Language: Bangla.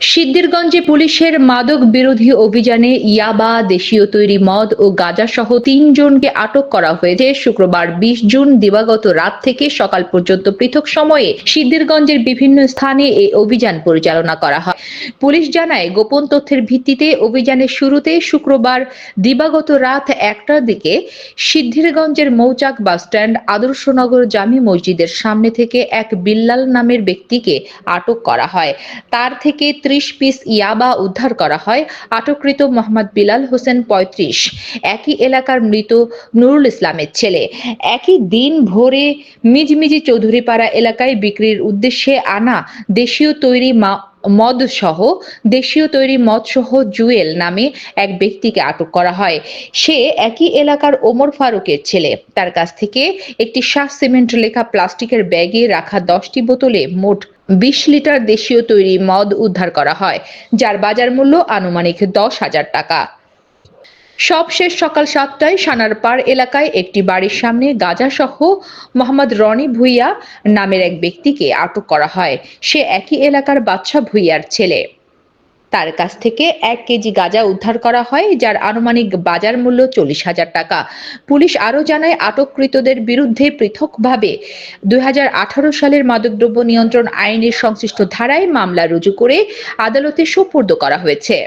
সিদ্ধিরগঞ্জে পুলিশের মাদক বিরোধী অভিযানে ইয়াবা, দেশীয় তৈরি মদ ও গাঁজা সহ ৩ জনকে আটক করা হয়েছে। শুক্রবার ২০ জুন দিবাগত রাত থেকে সকাল পর্যন্ত পৃথক সময়ে সিদ্ধিরগঞ্জের বিভিন্ন স্থানে এই অভিযান পরিচালনা করা হয়। পুলিশ জানায়, গোপন তথ্যের ভিত্তিতে অভিযানের শুরুতে শুক্রবার দিবাগত রাত ১টার দিকে সিদ্ধিরগঞ্জের মৌচাক বাসস্ট্যান্ড, আদর্শনগর জামে মসজিদের সামনে থেকে এক বিল্লাল নামের ব্যক্তিকে আটক করা হয়। তার থেকে ৩০ পিস ইয়াবা উদ্ধার করা হয়। আটককৃত মোহাম্মদ বিলাল হোসেন ৩৫ একই এলাকার মৃত নুরুল ইসলামের ছেলে। একই দিন ভোরে মিজমিজি চৌধুরীপাড়া এলাকায় বিক্রির উদ্দেশ্যে আনা দেশীয় তৈরি মদ সহ জুয়েল নামে এক ব্যক্তিকে আটক করা হয়। সে একই এলাকার ওমর ফারুকের ছেলে। তার কাছ থেকে একটি শাহ সিমেন্ট লেখা প্লাস্টিকের ব্যাগে রাখা ১০টি বোতলে মোট ২০ লিটার দেশীয় তৈরি মদ উদ্ধার করা হয়, যার বাজার মূল্য আনুমানিক ১০,০০০ টাকা। সবশেষ সকাল ৭টায় সানারপাড় এলাকায় একটি বাড়ির সামনে গাঁজাসহ মোহাম্মদ রনি ভূঁইয়া নামের এক ব্যক্তিকে আটক করা হয়। সে একই এলাকার বাদশা ভূঁইয়ার ছেলে। তার কাছ থেকে ১ কেজি গাঁজা উদ্ধার করা হয়, যার আনুমানিক বাজার মূল্য ৪০,০০০ টাকা। পুলিশ আরও জানায়, আটককৃতদের বিরুদ্ধে পৃথকভাবে ২০১৮ সালের মাদকদ্রব্য নিয়ন্ত্রণ আইনের সংশ্লিষ্ট ধারায় মামলা রুজু করে আদালতে সোপর্দ করা হয়েছে।